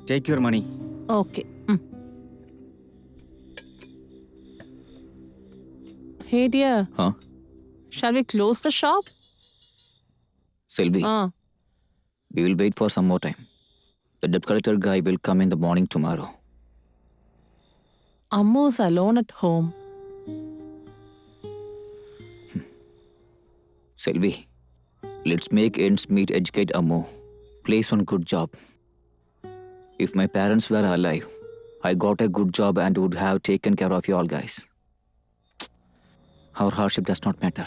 Take your money. Okay. Hey dear, Huh? shall we close the shop? Selvi, we will wait for some more time. The debt collector guy will come in the morning tomorrow. Ammu's alone at home. Selvi, let's make ends meet, educate Ammu. Place one good job. If my parents were alive, I got a good job and would have taken care of you all guys. Our hardship does not matter.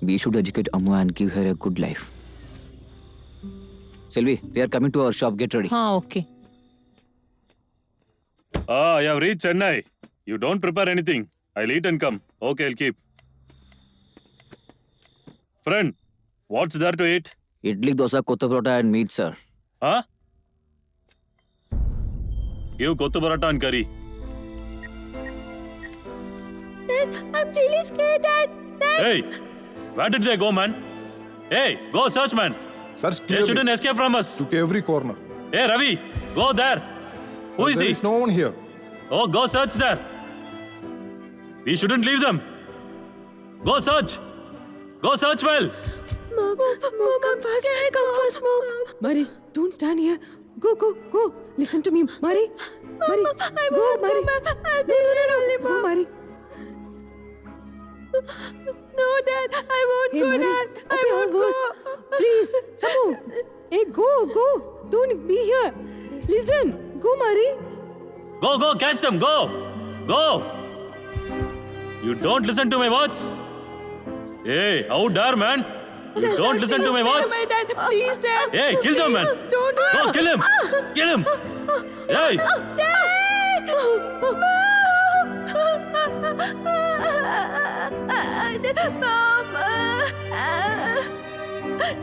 We should educate Ammu and give her a good life. Selvi, they are coming to our shop. Get ready. Okay. I have reached Chennai. You don't prepare anything. I'll eat and come. Okay, I'll keep. Friend, what's there to eat? Idli, dosa, kotta parota and meat, sir. Huh? Give kottu paratha and curry. Dad, I'm really scared, Dad. Dad. Hey, where did they go, man? Hey, go search, man. Search They clearly. shouldn't escape from us. Took every corner. Hey, Ravi, go there. Who is There he? is no one here. Oh, go search there. We shouldn't leave them. Go search. Go search well. Mom, come fast. Come fast, Mom. Mari, don't stand here. Go, go, go. Listen to me, Mari. Mari, I go, won't Mari. go, Mom. I'll be here only, Go, Mom. Mari. No, Dad. I won't Hey, go, Mari. Dad. I Okay, won't Alvos. go. Please, Sabu. Hey, go, go. Don't be here. Listen. Go, Mari. Go, catch them. Go. You don't listen to my words. Hey, how dare, man? You don't listen to my words. My dad, please, Dad. Hey, kill them, man. Don't. Go, kill him. Kill him. Hey. Dad! Mom!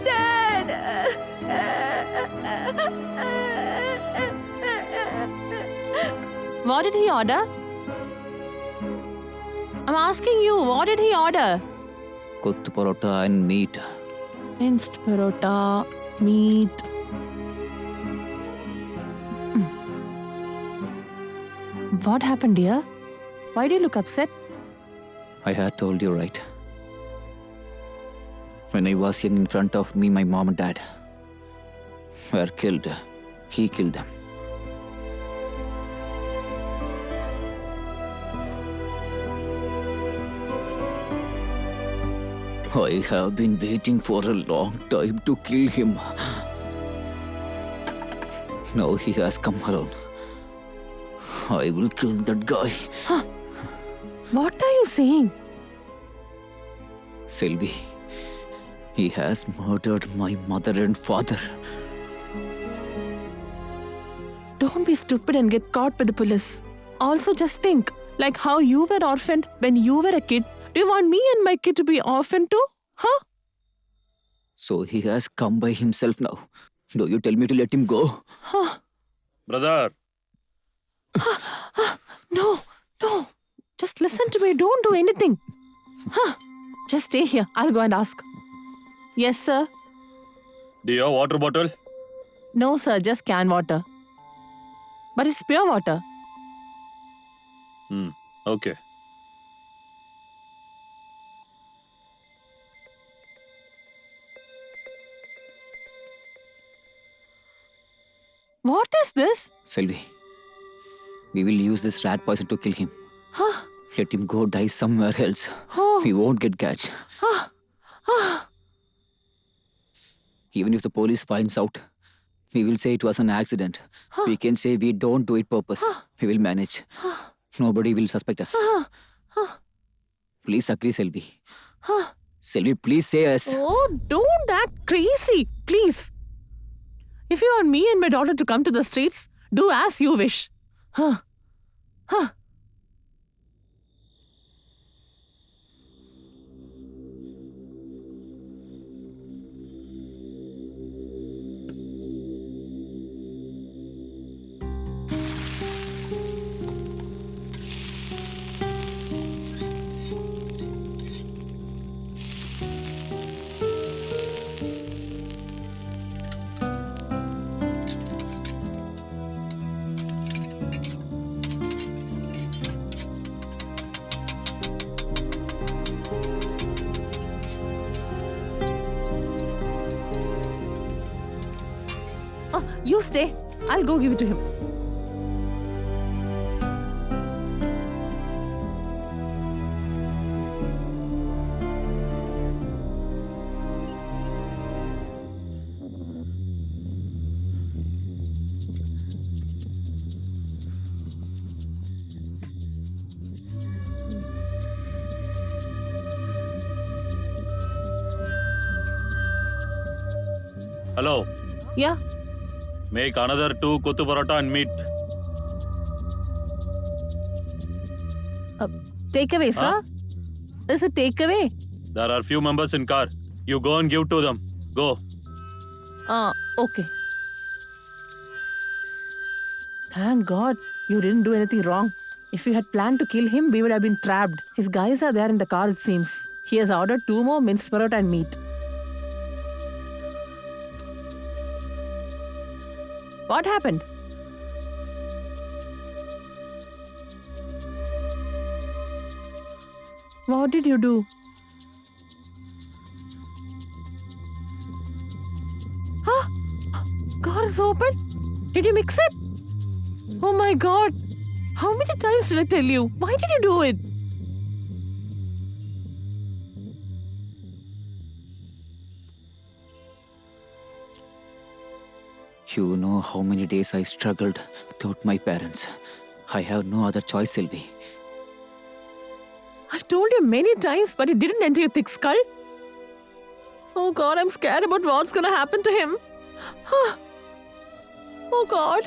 Dad! What did he order? I'm asking you, what did he order? Kottu parota and meat. Minced parota, meat. What happened, dear? Why do you look upset? I had told you right. When I was young, in front of me, my mom and dad were killed. He killed them. I have been waiting for a long time to kill him. Now he has come alone. I will kill that guy. What are you saying? Selvi, he has murdered my mother and father. Don't be stupid and get caught by the police. Also, just think, like how you were orphaned when you were a kid. Do you want me and my kid to be orphaned too? Huh? So he has come by himself now. Do you tell me to let him go? Brother. No. Just listen to me. Don't do anything. Just stay here. I'll go and ask. Yes, sir. Do you have water bottle? No, sir. Just canned water. But it's pure water. Okay. What is this? Selvi, we will use this rat poison to kill him. Let him go die somewhere else. We won't get catch. Even if the police finds out, we will say it was an accident. We can say we don't do it purpose. We will manage. Nobody will suspect us. Please agree, Selvi. Selvi, please say yes. Oh, don't act crazy. Please. If you want me and my daughter to come to the streets, do as you wish. You stay. I'll go give it to him. Hello. Yeah. Make another 2 kottu parota and meat. Takeaway, sir. Huh? Is it takeaway? There are few members in car. You go and give to them. Go. Okay. Thank God you didn't do anything wrong. If you had planned to kill him, we would have been trapped. His guys are there in the car, it seems. He has ordered 2 more minced parota and meat. What happened? What did you do? Huh? Car is open? Did you mix it? Oh my God. How many times did I tell you? Why did you do it? You know how many days I struggled without my parents. I have no other choice, Sylvie. I've told you many times, but it didn't enter your thick skull. Oh God, I'm scared about what's gonna happen to him. Oh God.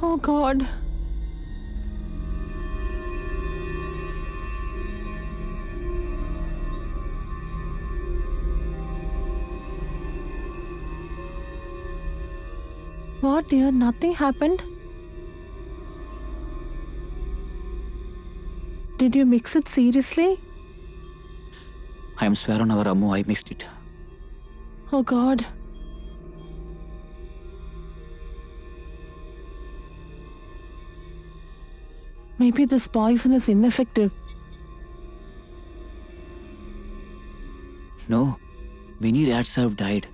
Oh God. What, dear? Nothing happened? Did you mix it seriously? I am swear on our Ammu, I mixed it. Oh God. Maybe this poison is ineffective. No, many rats have died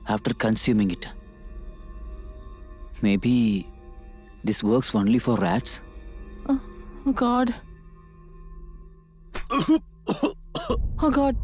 after consuming it. Maybe this works only for rats? Oh God. Oh God.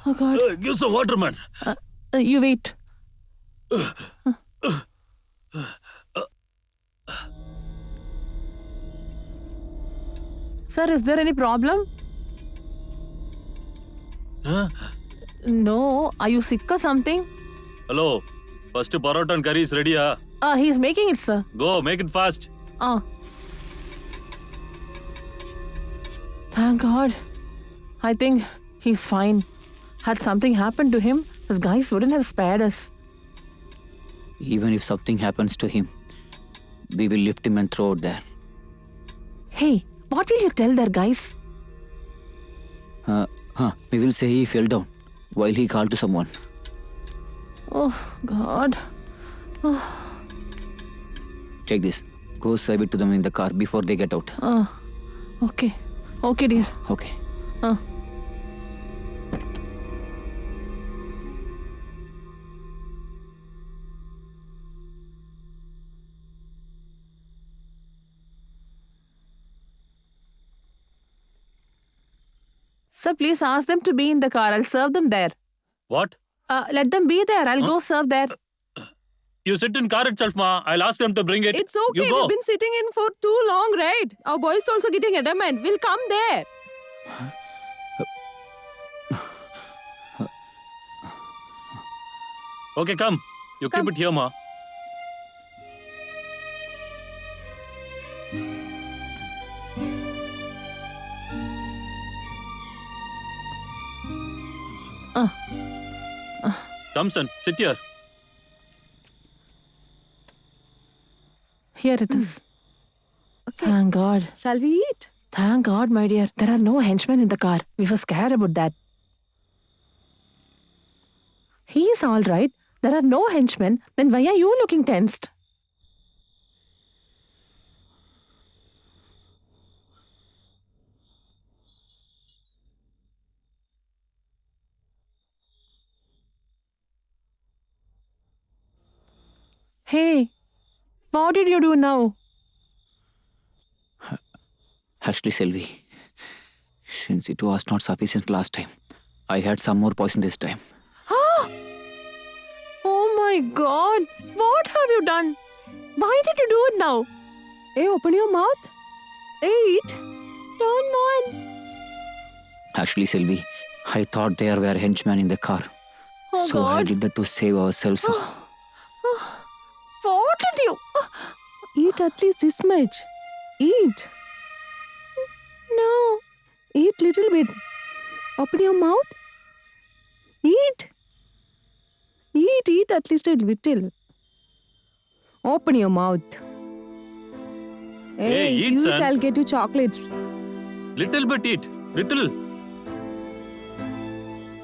Oh God. Give some water, man. You wait. Sir, is there any problem? Huh? No. Are you sick or something? Hello. First parota and curry is ready, huh? He's making it, sir. Go, make it fast. Thank God. I think he's fine. Had something happened to him, his guys wouldn't have spared us. Even if something happens to him, we will lift him and throw it there. Hey, what will you tell their guys? We will say he fell down while he called to someone. Oh, God. Take this. Go serve it to them in the car before they get out. Okay. Okay, dear. Okay. Sir, please ask them to be in the car. I'll serve them there. What? Let them be there. I'll go serve there. You sit in car itself, ma. I'll ask them to bring it. It's okay. You go. We've been sitting in for too long, right? Our boys also getting adamant. We'll come there. Okay, come. You Come. keep it here, ma. Come, son. Sit here. Here it is. Thank God. Shall we eat? Thank God, my dear. There are no henchmen in the car. We were scared about that. He's all right. There are no henchmen. Then why are you looking tensed? Hey, what did you do now? Actually, Selvi, since it was not sufficient last time, I had some more poison this time. Oh my God! What have you done? Why did you do it now? Hey, open your mouth. Eat. Don't want. Actually, Selvi, I thought there were henchmen in the car. Oh So I God! did that to save ourselves. What did you? Eat at least this much. Eat. No. Eat little bit. Open your mouth. Eat. Eat at least a little. Open your mouth. Hey, if eat, you son. I'll get you chocolates. Little bit eat. Little.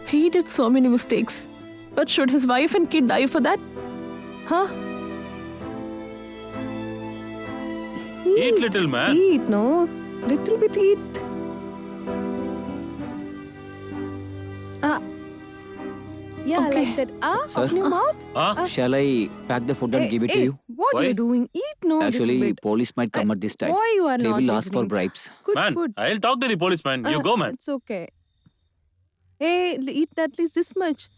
He did so many mistakes. But should his wife and kid die for that? Huh? Eat little, man. Eat, no. Little bit eat. Yeah, Okay. like that. Sir? Open your mouth. Huh? Shall I pack the food and Hey, give it hey, to you? What Why? are you doing? Eat, no. Actually, little bit. police might come at this time. Why you are They not will ask for listening? bribes. Good Man, food. I'll talk to the policeman. You go, man. It's okay. Hey, eat at least this much.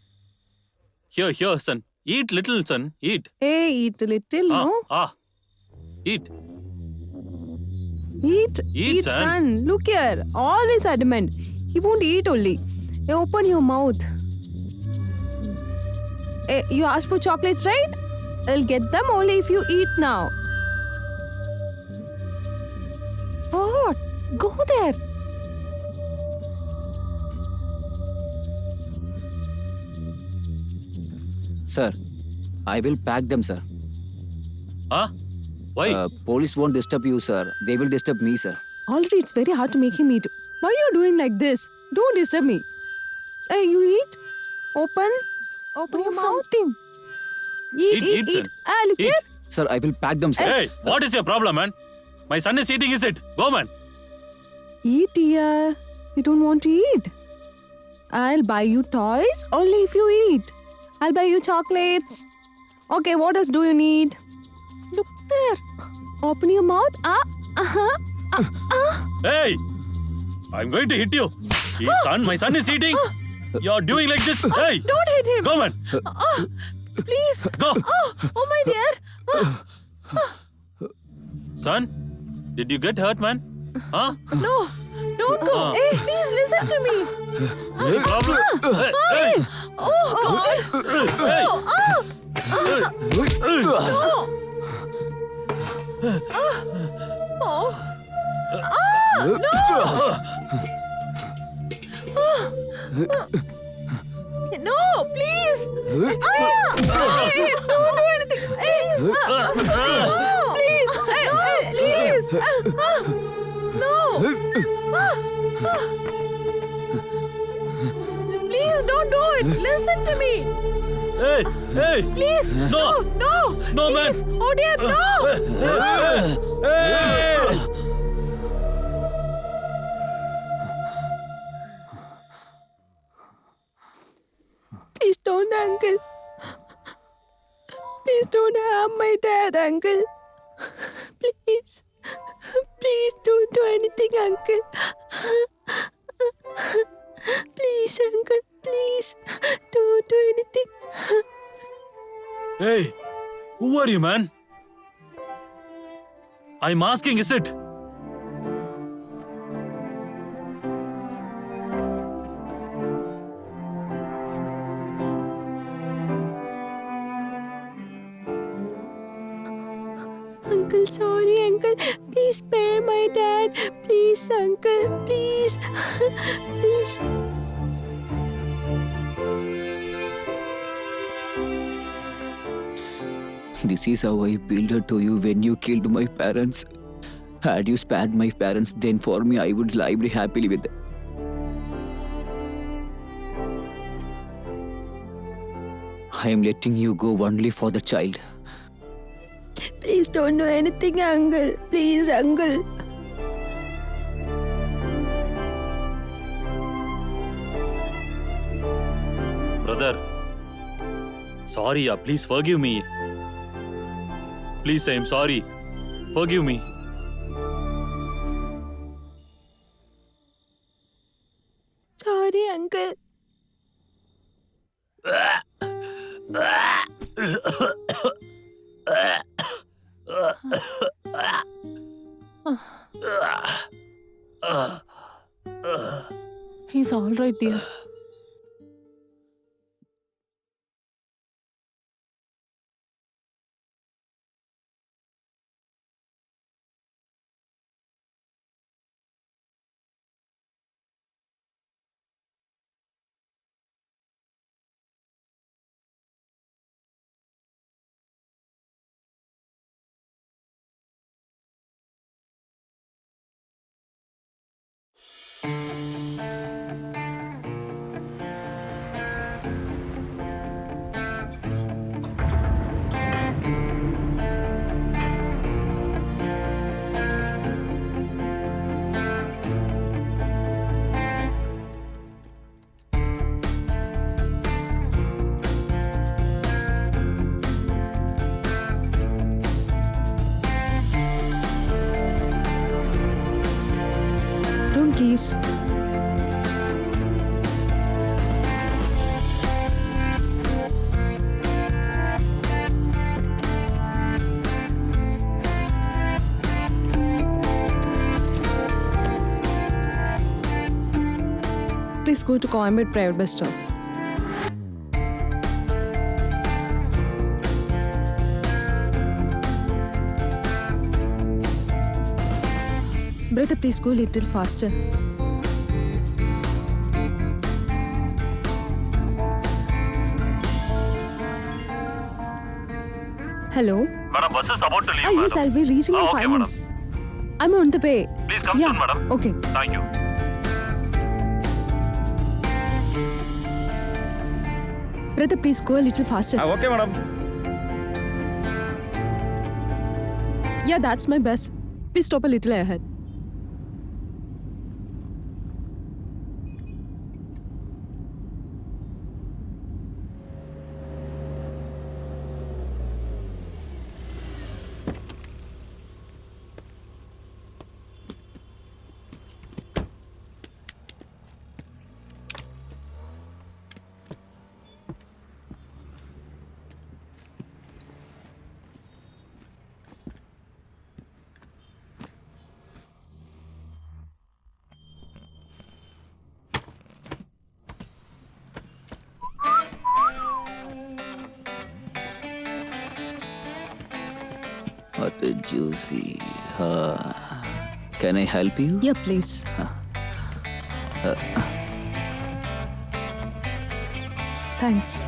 Here, son. Eat little, son. Eat. Hey, eat a little, no? Eat. Eat, son. Look here. Always adamant. He won't eat only. Hey, open your mouth. Hey, you asked for chocolates, right? I'll get them only if you eat now. What? Go there. Sir, I will pack them, sir. Huh? Why? Police won't disturb you, sir. They will disturb me, sir. Already it's very hard to make him eat. Why are you doing like this? Don't disturb me. Hey, you eat. Open Do your mouth. something. Eat. son. Look Eat. here. Sir, I will pack them, sir. Hey, what is your problem, man? My son is eating, is it? Go, man. Eat, dear. You don't want to eat. I'll buy you toys only if you eat. I'll buy you chocolates. Okay, what else do you need? Look there. Open your mouth. Hey! I'm going to hit you. My son is eating. You're doing like this. Hey! Don't hit him. Go, man. Please. Go. Oh my dear. Son, did you get hurt, man? Huh? No. Don't go. Hey, please listen to me. Any problem? Hey! Hey! No, please. Hey, don't do anything. Please. Please. Please. No. Please don't do it. Listen to me. Hey! Please. No! No. No, man! Please. Oh dear, no. Hey! Please don't, uncle. Please don't harm my dad, uncle. Please. Please don't do anything, uncle. Please, uncle, please. Don't do anything. Hey, who are you, man? I'm asking, is it? Uncle, sorry, uncle. Please spare my dad. Please, uncle, please. Please. This is how I appealed to you when you killed my parents. Had you spared my parents, then for me, I would live happily with them. I am letting you go only for the child. Please don't do anything, uncle. Please, uncle. Brother, sorry, please forgive me. Please, I am sorry. Forgive me. Sorry, uncle. He's all right, dear. Room keys. Please go to Coimbatore Private Bus Stop. Brother, please go a little faster. Hello? Madam, bus is about to leave, Yes, I'll be reaching in 5 minutes. I'm on the way. Please come Yeah, soon, madam. okay. Thank you. Brother, please go a little faster. Okay, madam. Yeah, that's my bus. Please stop a little ahead. What a juicy. Can I help you? Yeah, please. Thanks.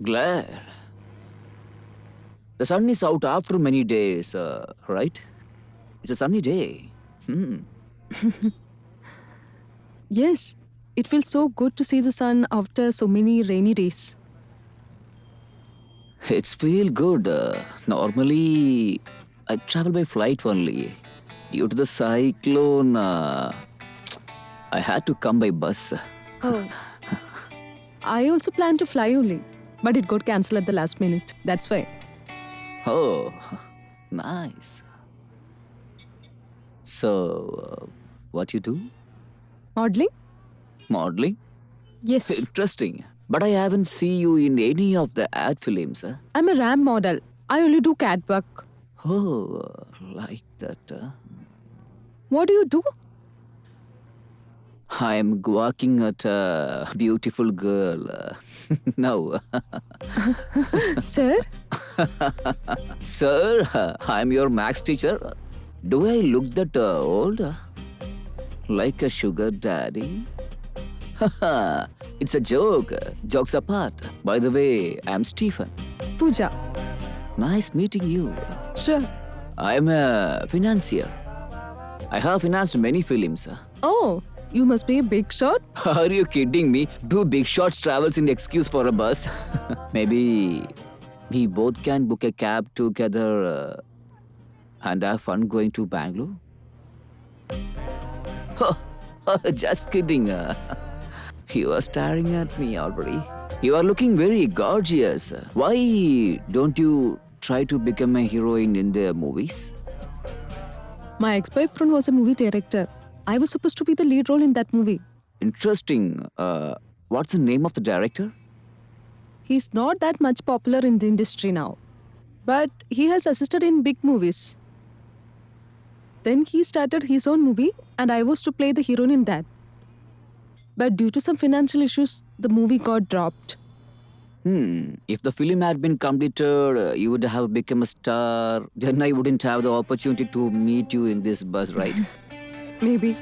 Glare. The sun is out after many days, right? It's a sunny day. Yes, it feels so good to see the sun after so many rainy days. It's feel good. Normally, I travel by flight only. Due to the cyclone, I had to come by bus. Oh. I also planned to fly only, but it got cancelled at the last minute. That's why. Oh, nice. So, what you do? Modeling? Modeling? Yes. Interesting. But I haven't seen you in any of the ad films. I'm a ramp model. I only do catwalk. Oh, like that. What do you do? I'm working at a beautiful girl. No. Sir? Sir, I'm your maths teacher. Do I look that old? Like a sugar daddy? It's a joke. Jokes apart. By the way, I'm Stephen. Pooja. Nice meeting you. Sure. I'm a financier. I have financed many films. Oh, you must be a big shot? Are you kidding me? Do big shots travels in excuse for a bus? Maybe we both can book a cab together and have fun going to Bangalore? Just kidding. You are staring at me already. You are looking very gorgeous. Why don't you try to become a heroine in the movies? My ex-boyfriend was a movie director. I was supposed to be the lead role in that movie. Interesting. What's the name of the director? He's not that much popular in the industry now. But he has assisted in big movies. Then he started his own movie and I was to play the heroine in that. But due to some financial issues, the movie got dropped. If the film had been completed, you would have become a star. Then I wouldn't have the opportunity to meet you in this bus, right? Maybe.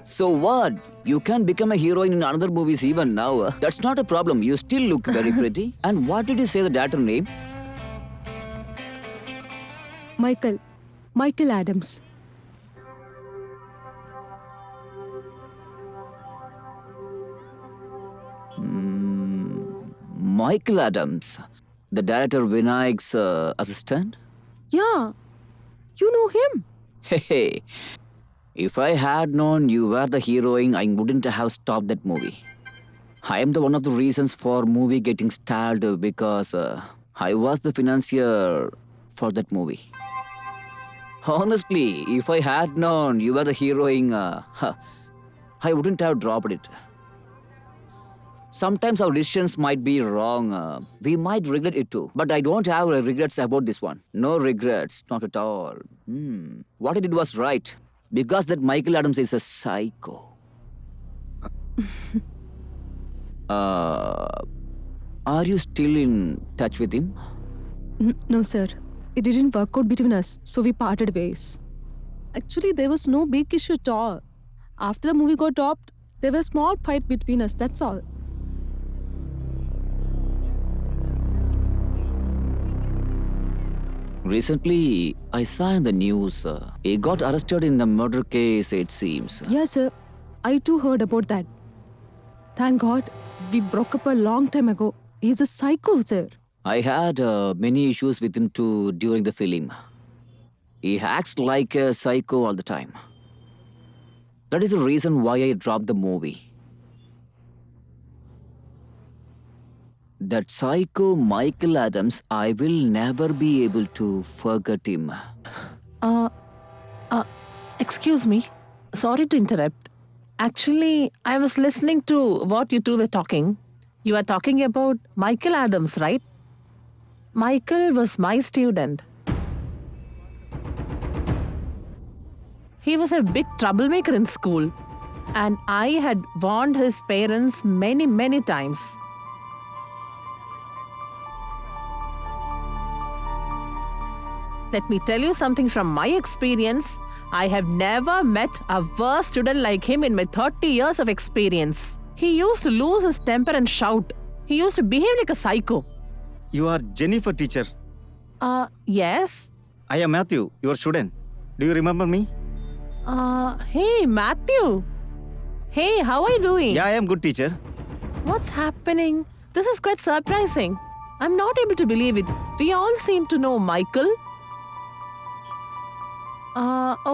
So what? You can become a heroine in another movies even now. That's not a problem. You still look very pretty. And what did you say the director name? Michael Adams. Michael Adams, the director Vinayak's assistant? Yeah, you know him. Hey, if I had known you were the heroine, I wouldn't have stopped that movie. I am the one of the reasons for movie getting stalled because I was the financier for that movie. Honestly, if I had known you were the heroine, I wouldn't have dropped it. Sometimes our decisions might be wrong. We might regret it too. But I don't have regrets about this one. No regrets, not at all. What I did was right. Because that Michael Adams is a psycho. Are you still in touch with him? No, sir. It didn't work out between us, so we parted ways. Actually, there was no big issue at all. After the movie got dropped, there was a small fight between us, that's all. Recently, I saw in the news, he got arrested in the murder case, it seems. Yes, sir. I too heard about that. Thank God, we broke up a long time ago. He's a psycho, sir. I had many issues with him too during the film. He acts like a psycho all the time. That is the reason why I dropped the movie. That psycho Michael Adams, I will never be able to forget him. Excuse me. Sorry to interrupt. Actually, I was listening to what you two were talking. You are talking about Michael Adams, right? Michael was my student. He was a big troublemaker in school. And I had warned his parents many, many times. Let me tell you something from my experience. I have never met a worse student like him in my 30 years of experience. He used to lose his temper and shout. He used to behave like a psycho. You are Jennifer, teacher. Yes. I am Matthew, your student. Do you remember me? Hey, Matthew. Hey, how are you doing? Yeah, I am good, teacher. What's happening? This is quite surprising. I'm not able to believe it. We all seem to know Michael.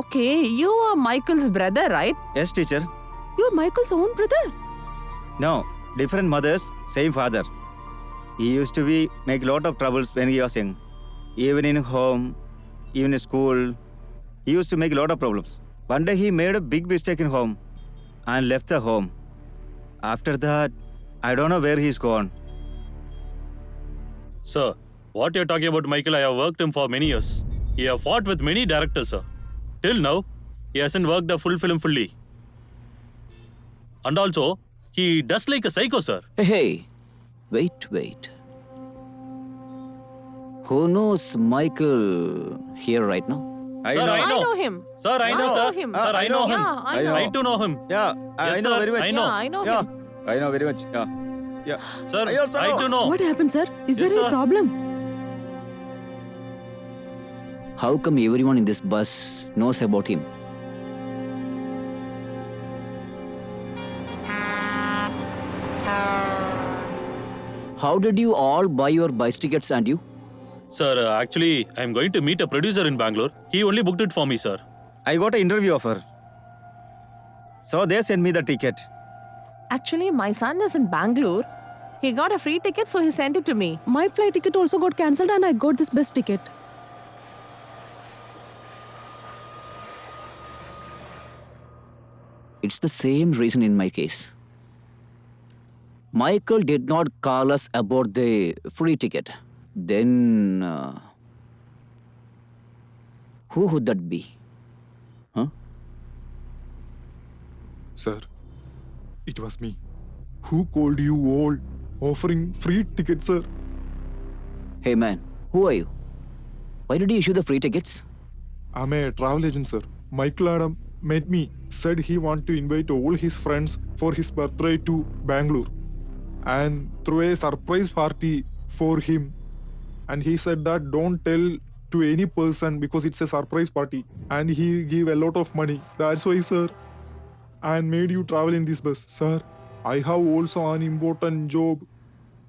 Okay, you are Michael's brother, right? Yes, teacher. You're Michael's own brother. No, different mothers, same father. He used to make lot of troubles when he was young. Even in home, even in school, he used to make a lot of problems. One day he made a big mistake in home and left the home. After that, I don't know where he's gone. Sir, what you're talking about Michael, I have worked him for many years. He have fought with many directors, sir. Till now, he hasn't worked a full film fully. And also, he does like a psycho, sir. Hey, wait. Who knows Michael here right now? Sir, I know. him. Sir, I know, sir. him. Sir, I know him. Yeah, I know. I too know him. Yeah, I Yes, know sir, very much. I know. Yeah, I know Yeah, him. I know very much. Yeah. Sir, I also I know. too know. What happened, sir? Is Yes, there any sir. problem? How come everyone in this bus knows about him? How did you all buy your bus tickets and you? Sir, actually, I'm going to meet a producer in Bangalore. He only booked it for me, sir. I got an interview offer. So they sent me the ticket. Actually, my son is in Bangalore. He got a free ticket, so he sent it to me. My flight ticket also got cancelled and I got this bus ticket. It's the same reason in my case. Michael did not call us about the free ticket. Then, who would that be? Huh? Sir, it was me. Who called you all offering free tickets, sir? Hey man, who are you? Why did you issue the free tickets? I'm a travel agent, sir. Michael Adam met me, said he want to invite all his friends for his birthday to Bangalore and throw a surprise party for him. And he said that don't tell to any person because it's a surprise party and he give a lot of money. That's why, sir, and made you travel in this bus. Sir, I have also an important job.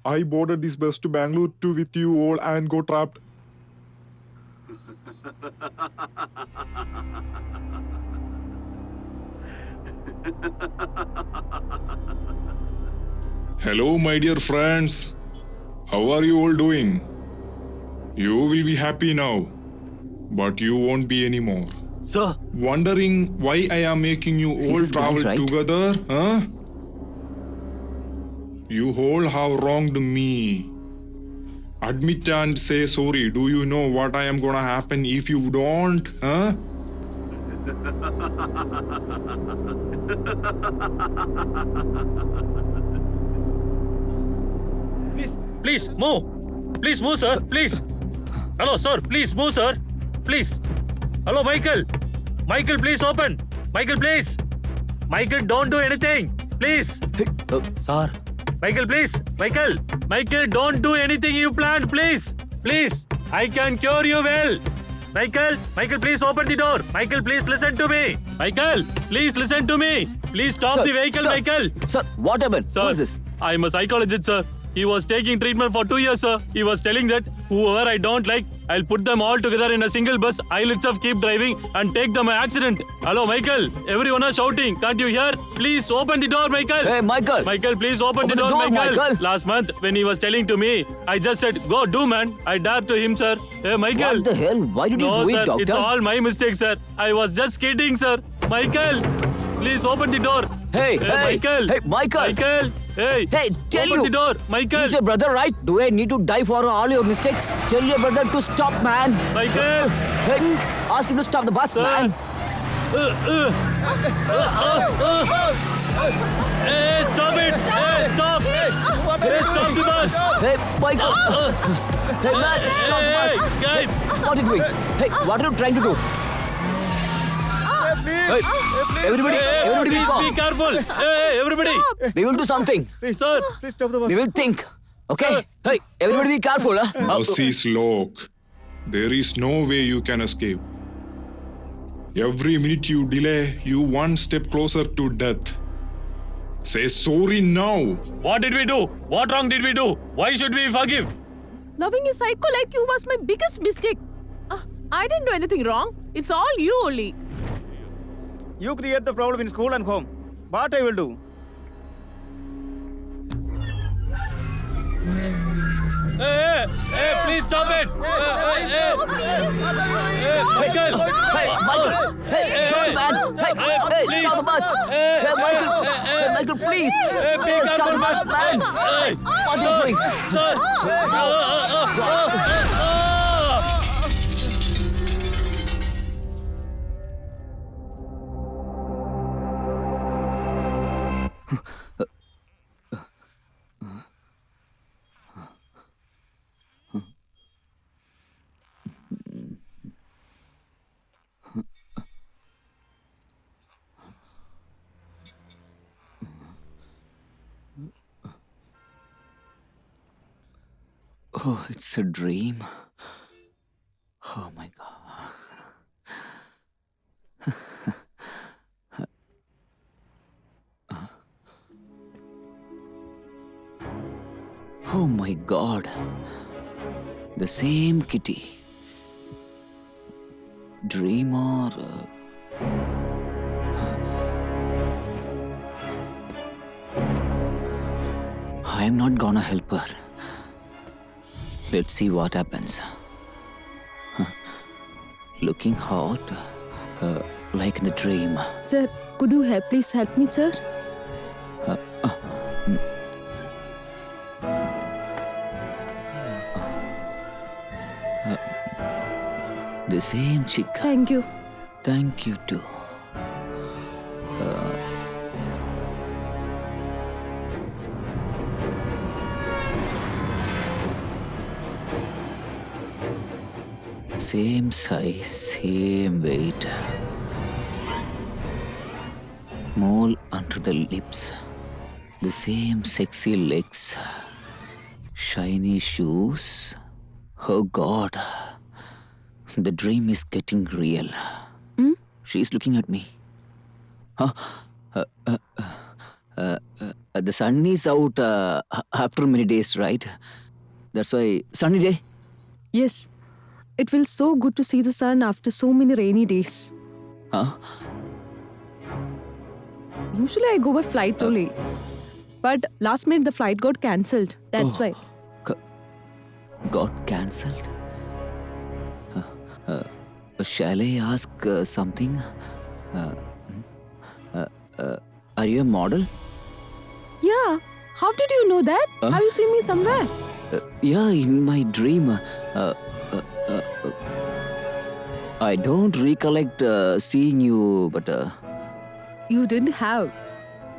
I boarded this bus to Bangalore too with you all and got trapped. Hello, my dear friends. How are you all doing? You will be happy now, but you won't be anymore. Sir, Wondering why I am making you all is travel guys right? together, huh? You all have wronged me. Admit and say sorry. Do you know what I am gonna happen if you don't, huh? please move. Please move, sir. Please. Hello, sir. Please move, sir. Please. Hello, Michael. Michael, please open. Michael, please. Michael, don't do anything. Please. Sir. Michael, please. Michael, don't do anything you planned, please. Please. I can cure you well. Michael, please open the door. Michael, please listen to me. Michael, please listen to me. Please stop Sir, the vehicle, sir, Michael. Sir, what happened? Sir, Who is this? I'm a psychologist, sir. He was taking treatment for 2 years, sir. He was telling that whoever I don't like, I'll put them all together in a single bus. I'll itself keep driving and take them an accident. Hello, Michael. Everyone are shouting. Can't you hear? Please open the door, Michael. Hey, Michael. Michael, please open the door, Michael. Last month, when he was telling to me, I just said, go do, man. I dared to him, sir. Hey, Michael. What the hell? Why did you No, do sir. it, doctor? It's all my mistake, sir. I was just kidding, sir. Michael, please open the door. Hey, Michael. Hey, Michael. Michael. Hey. Hey, tell open you. the door, Michael. He's your brother, right? Do I need to die for all your mistakes? Tell your brother to stop, man. Michael. Hey, ask him to stop the bus, man. Hey, stop it! Hey, stop! Hey, stop the bus! Hey, Michael. Hey, man, stop the Hey, bus. guy! What are you doing? Hey, what are you trying to do? Hey, everybody, Hey, everybody be please calm. be careful! Hey, everybody! We will do something. Please, Sir, please stop the bus. We will think. Okay? Hey, everybody be careful. Bus is locked. There is no way you can escape. Every minute you delay, you one step closer to death. Say sorry now. What did we do? What wrong did we do? Why should we forgive? Loving a psycho like you was my biggest mistake. I didn't do anything wrong. It's all you only. You create the problem in school and home. What I will do? Hey, please stop it. Michael. Hey, Michael! Hey, don't man! Hey, please. stop the bus! Hey, Michael! Hey, Michael, please! be Stop careful, the bus, man! What are you doing? Sir. Oh, it's a dream. Oh my God. Oh my God. The same kitty. Dream or. I'm not gonna help her. Let's see what happens. Looking hot, like in the dream. Sir, could you please help me, sir? The same chick. Thank you. Thank you too. Same size, same weight. Mole under the lips. The same sexy legs. Shiny shoes. Oh God. The dream is getting real. She's looking at me. Huh? The sun is out after many days, right? That's why sunny day. Yes. It feels so good to see the sun after so many rainy days. Huh? Usually I go by flight only. But last minute the flight got cancelled. That's why. Got cancelled. Shall I ask something? Are you a model? Yeah. How did you know that? Have you seen me somewhere? Yeah, in my dream. I don't recollect seeing you, but You didn't have.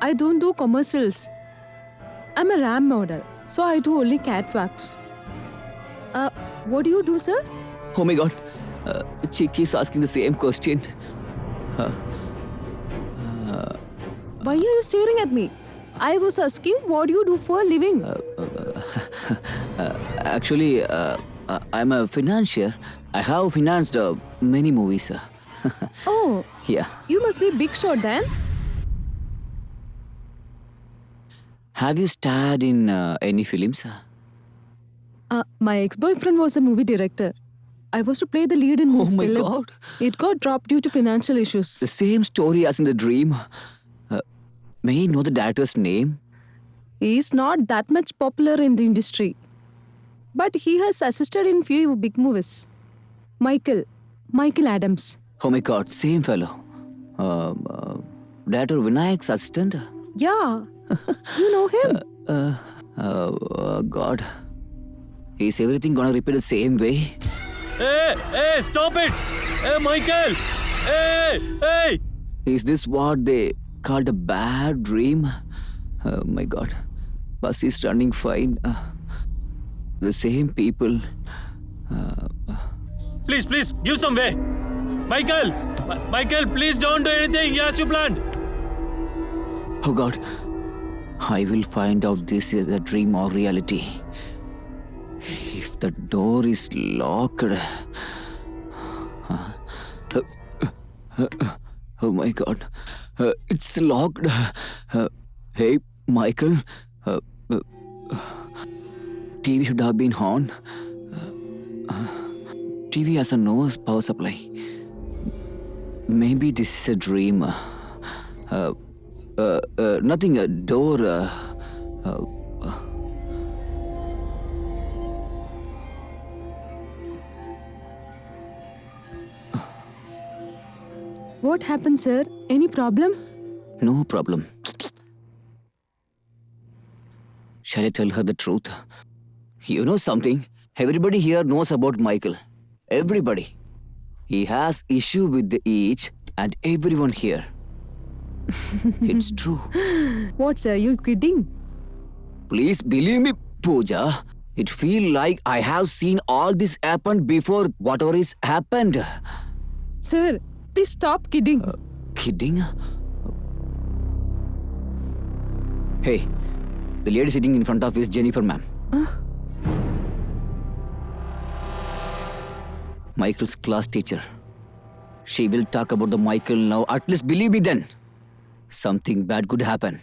I don't do commercials. I'm a RAM model, so I do only catwalks. What do you do, sir? oh my God, Chick is asking the same question. Why are you staring at me? I was asking what do you do for a living? Actually, I'm a financier. I have financed many movies. Oh, Yeah. you must be a big shot then. Have you starred in any films? My ex-boyfriend was a movie director. I was to play the lead in his Oh my film. God. It got dropped due to financial issues. The same story as in the dream. May I know the director's name? He's not that much popular in the industry. But he has assisted in few big movies. Michael Adams. Oh my God, same fellow. Director Vinayak's assistant? Yeah. You know him? God. Is everything gonna repeat the same way? Hey, stop it. Hey, Michael. Hey. Is this what they called a bad dream? Oh my God. Bus is running fine. The same people. Please, give some way. Michael, please don't do anything as you planned. Oh God. I will find out this is a dream or reality. If the door is locked. Oh my god. It's locked. Hey, Michael. TV should have been on. TV has a no power supply. Maybe this is a dream. Nothing, a door. What happened, sir? Any problem? No problem. Shall I tell her the truth? You know something? Everybody here knows about Michael. Everybody. He has issue with each and everyone here. It's true. What, sir? You kidding? Please believe me, Pooja. It feel like I have seen all this happen before whatever is happened. Sir, please stop kidding. Kidding? Hey, the lady sitting in front of is Jennifer, ma'am. Michael's class teacher. She will talk about the Michael now. At least believe me then. Something bad could happen.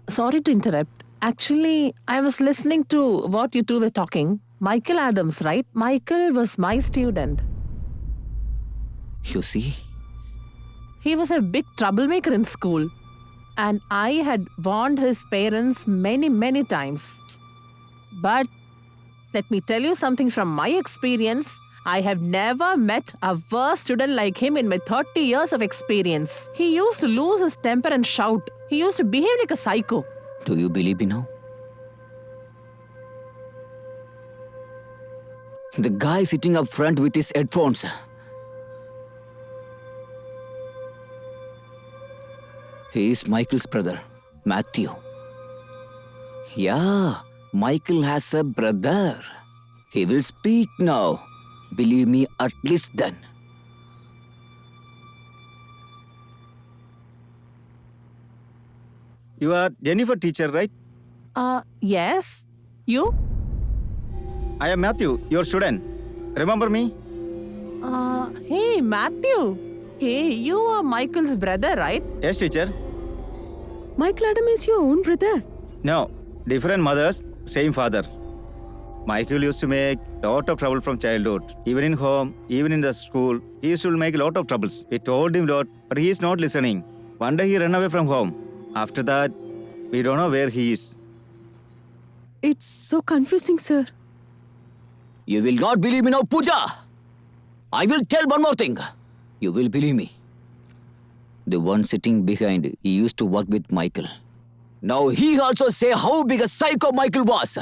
Sorry to interrupt. Actually, I was listening to what you two were talking. Michael Adams, right? Michael was my student. You see? He was a big troublemaker in school. And I had warned his parents many times. But let me tell you something from my experience. I have never met a worse student like him in my 30 years of experience. He used to lose his temper and shout. He used to behave like a psycho. Do you believe me now? The guy sitting up front with his headphones. He is Michael's brother, Matthew. Yeah, Michael has a brother. He will speak now. Believe me, at least then. You are Jennifer teacher, right? Yes. You? I am Matthew, your student. Remember me? Hey, Matthew. Hey, you are Michael's brother, right? Yes, teacher. Michael Adam is your own brother. No, different mothers, same father. Michael used to make lot of trouble from childhood. Even in home, even in the school, he used to make a lot of troubles. We told him lot, but he is not listening. One day he ran away from home. After that, we don't know where he is. It's so confusing, sir. You will not believe me now, Pooja. I will tell one more thing. You will believe me. The one sitting behind, he used to work with Michael. Now he also say how big a psycho Michael was.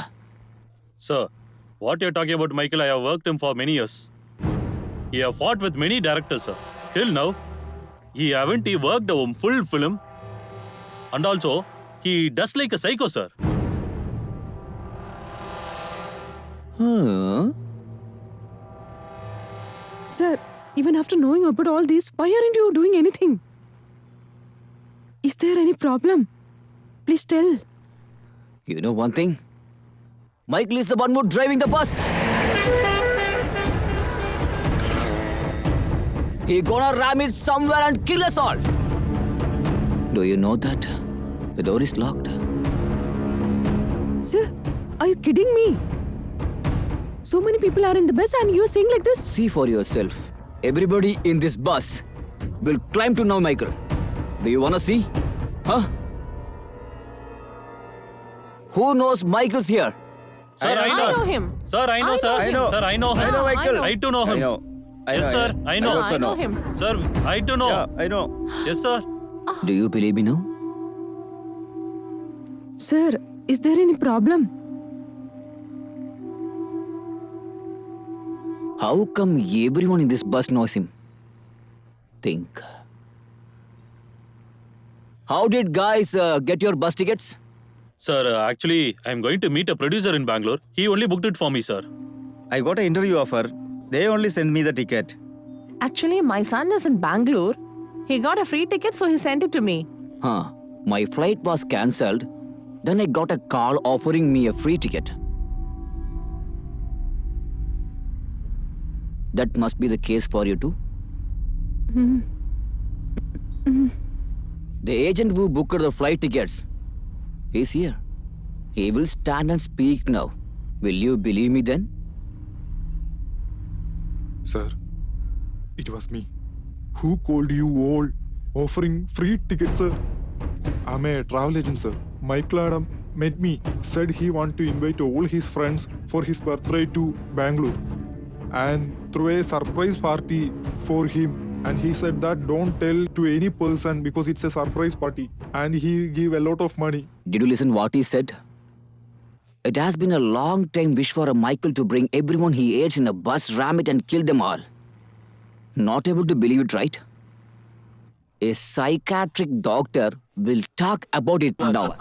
Sir, what you're talking about Michael, I have worked him for many years. He have fought with many directors, sir. Till now, he worked a full film. And also, he does like a psycho, sir. Huh? Sir, even after knowing about all this, why aren't you doing anything? Is there any problem? Please tell. You know one thing? Michael is the one who driving the bus. He gonna ram it somewhere and kill us all. Do you know that? The door is locked. Sir, are you kidding me? So many people are in the bus and you're saying like this? See for yourself. Everybody in this bus will climb to know Michael. Do you wanna see? Huh? Who knows Michael's here? Sir, I I know him. Sir, I know, sir. I know. Sir, I know him. I know Michael. I I too know him. I know. Yes, sir. I know. also I know him. Sir, I too know. Yeah, I know. Yes, sir. Do you believe me now? Sir, is there any problem? How come everyone in this bus knows him? Think. How did guys get your bus tickets? Sir, actually, I'm going to meet a producer in Bangalore. He only booked it for me, sir. I got an interview offer. They only sent me the ticket. Actually, my son is in Bangalore. He got a free ticket, so he sent it to me. Huh. My flight was cancelled. Then I got a call offering me a free ticket. That must be the case for you too. The agent who booked the flight tickets is here. He will stand and speak now. Will you believe me then? Sir, it was me. Who called you all offering free tickets, sir? I'm a travel agent, sir. Michael Adam met me, said he wanted to invite all his friends for his birthday to Bangalore and throw a surprise party for him. And he said that don't tell to any person because it's a surprise party. And he gave a lot of money. Did you listen what he said? It has been a long time wish for a Michael to bring everyone he hates in a bus, ram it and kill them all. Not able to believe it, right? A psychiatric doctor will talk about it now.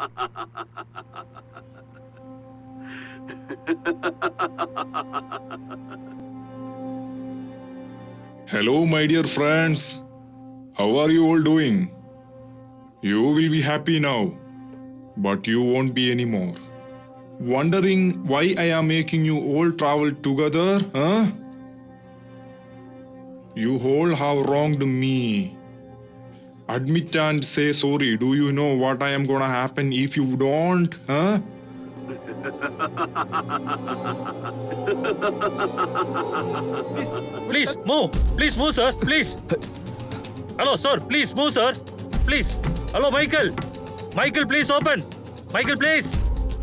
Hello, my dear friends. How are you all doing? You will be happy now, but you won't be anymore. Wondering why I am making you all travel together, huh? You all have wronged me. Admit and say sorry. Do you know what I am gonna happen if you don't, huh? Please move. Please move, sir. Please. Hello, sir. Please move, sir. Please. Hello, Michael. Michael, please open. Michael, please.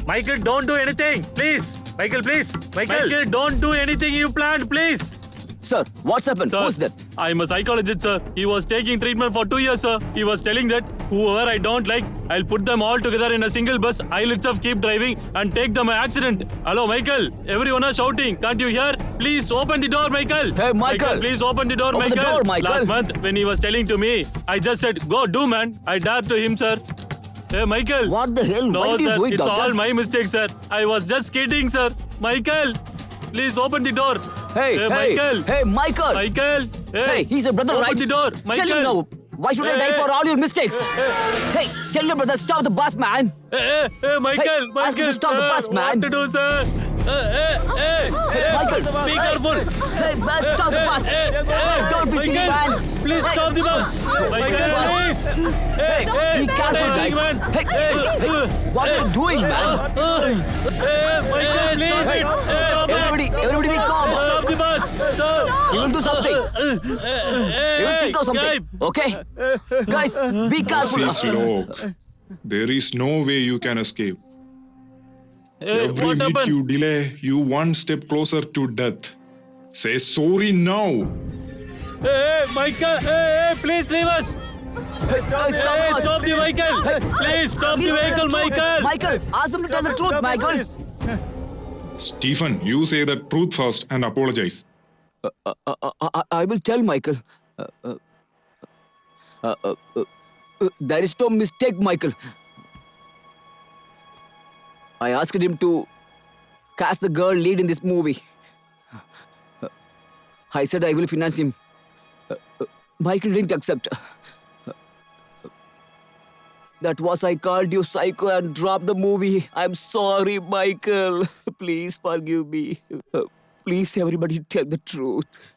Michael, don't do anything. Please. Michael, please. Michael, don't do anything you planned, please. Sir, what's happened? Sir, Who's that? I'm a psychologist, sir. He was taking treatment for 2 years, sir. He was telling that whoever I don't like, I'll put them all together in a single bus. I'll itself keep driving and take them an accident. Hello, Michael. Everyone are shouting. Can't you hear? Please open the door, Michael. Hey, Michael. Please open the door, Open the Michael. door, Michael. Last month, when he was telling to me, I just said, go do, man. I dared to him, sir. Hey, Michael. What the hell? No, Why did you sir. do it, It's doctor? all my mistake, sir. I was just kidding, sir. Michael, please open the door. Hey, Michael. Hey, Michael. Michael. Hey, he's your brother, open right? the door, Michael. Tell him now. Why should I die for all your mistakes? Hey, tell your brother, stop the bus, man. Hey, Michael, Hey, Michael, ask him to stop the bus, man. What to do, sir? Michael. Be careful. Hey, man, stop the bus. Don't be silly, Michael, man. please Hey. stop the bus. Michael, please. Be careful, guys. man. Hey, what are you doing, man? Michael, please. Everybody be calm. Stop the bus, sir. He will do something. He will think of something. Okay? Guys, be careful. This is Locke. There is no way you can escape. Every What minute happened? you delay, you one step closer to death. Say sorry now. Michael, please leave us. Stop the vehicle. Please stop the vehicle, Michael. Michael, ask them to tell the truth, Michael. Stephen, you say the truth first and apologize. I will tell Michael. There is no mistake, Michael. I asked him to cast the girl lead in this movie. I said I will finance him. Michael didn't accept. That was I called you psycho and dropped the movie. I'm sorry, Michael. Please forgive me. Please, everybody, tell the truth.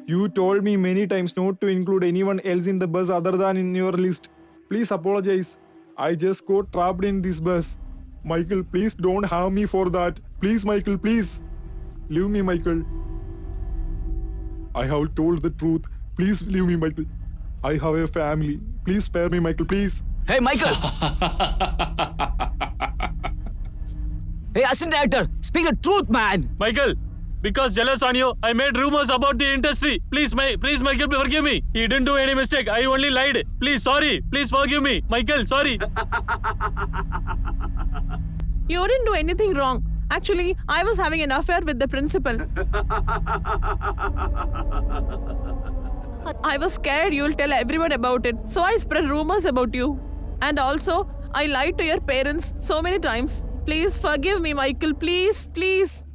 You told me many times not to include anyone else in the bus other than in your list. Please apologize. I just got trapped in this bus. Michael, please don't harm me for that. Please, Michael, please. Leave me, Michael. I have told the truth. Please leave me, Michael. I have a family. Please spare me, Michael, please. Hey, Michael! Hey, assistant director, speak the truth, man! Michael, because jealous on you, I made rumors about the industry. Please, Michael, forgive me. He didn't do any mistake. I only lied. Please, sorry. Please forgive me. Michael, sorry. You didn't do anything wrong. Actually, I was having an affair with the principal. I was scared you'll tell everyone about it, so I spread rumors about you. And also, I lied to your parents so many times. Please forgive me, Michael. Please, please.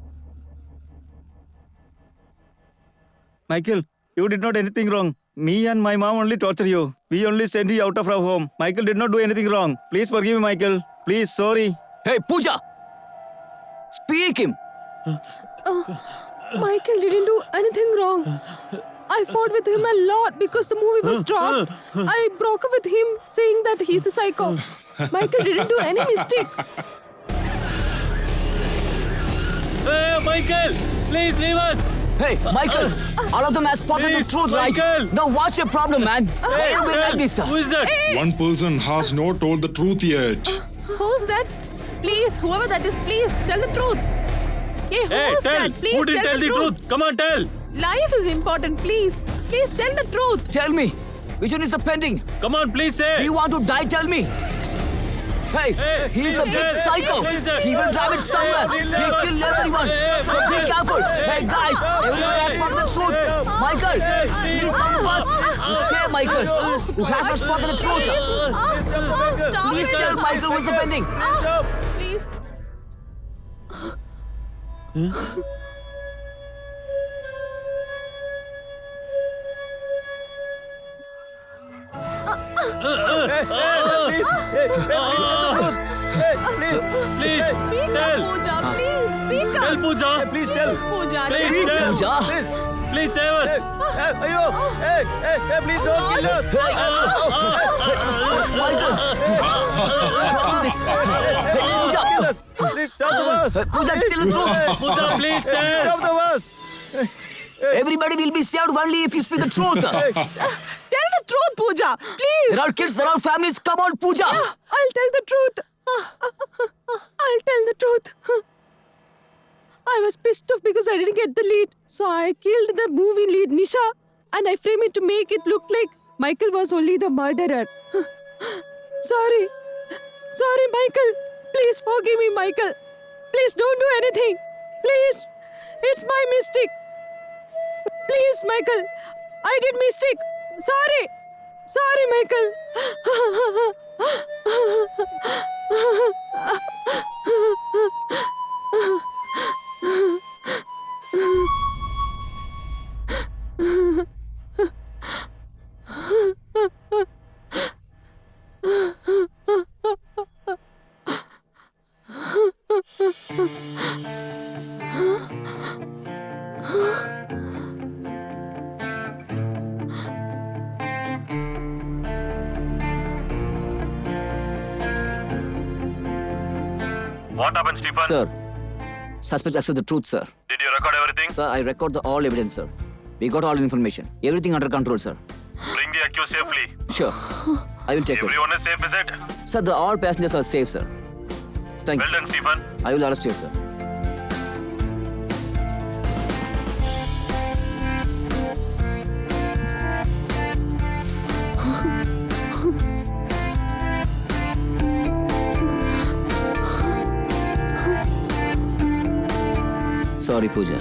Michael, You did not anything wrong. Me and my mom only torture you. We only send you out of our home. Michael did not do anything wrong. Please forgive me, Michael. Please, sorry. Hey, Pooja! Speak him! Michael didn't do anything wrong. I fought with him a lot because the movie was dropped. I broke up with him saying that he's a psycho. Michael didn't do any mistake. Hey, Michael! Please leave us! Hey, Michael! All of them have spotted Please, the truth, Michael! right? Now what's your problem, man? Why you being like this? Who is that? One person has not told the truth yet. Who's that? Please, whoever that is, please tell the truth. Hey, Hey, who's tell! that? Please Who did tell the truth? Come on, tell! Life is important, please. Please tell the truth. Tell me, which one is the pending? Come on, please Do say! you want to die? Tell me. Hey, Hey, he's a please big tell. psycho. Please tell. He will drive it somewhere. Hey, He'll please kill tell. everyone. Hey, So be hey, careful. Hey, guys, everyone has spotted the truth. Michael, please come to us. You say Michael, who has not spotted the truth. Stop Please it. tell Michael who's the pending. Please. Please, Speak tell! up, Pooja. Please speak up. Tell Pooja! Please tell. Pooja. Please speak tell! up. Pooja. Please save us! Ayo! Hey, please don't kill us. Michael, don't do this. Hey, Pooja. Please stop the bus. Pooja, tell the truth. Pooja, please tell! Stop the bus. Everybody will be saved only if you speak the truth. Tell the truth, Pooja. Please. There are kids, there are families. Come on, Pooja. I'll tell the truth. I'll tell the truth. I was pissed off because I didn't get the lead. So I killed the movie lead, Nisha, and I framed it to make it look like Michael was only the murderer. Sorry. Sorry, Michael. Please forgive me, Michael. Please don't do anything. Please. It's my mistake. Please, Michael. I did mistake. Sorry. Sorry, Michael. What happened, Stephen? Sir, suspects accept the truth, sir. Did you record everything? Sir, I record all evidence, sir. We got all information. Everything under control, sir. Bring the accused safely. Sure. I will take it. Everyone is safe, is it? Sir, all passengers are safe, sir. Thank Well you. done, Stephen. I will arrest you, sir. Sorry, Pooja.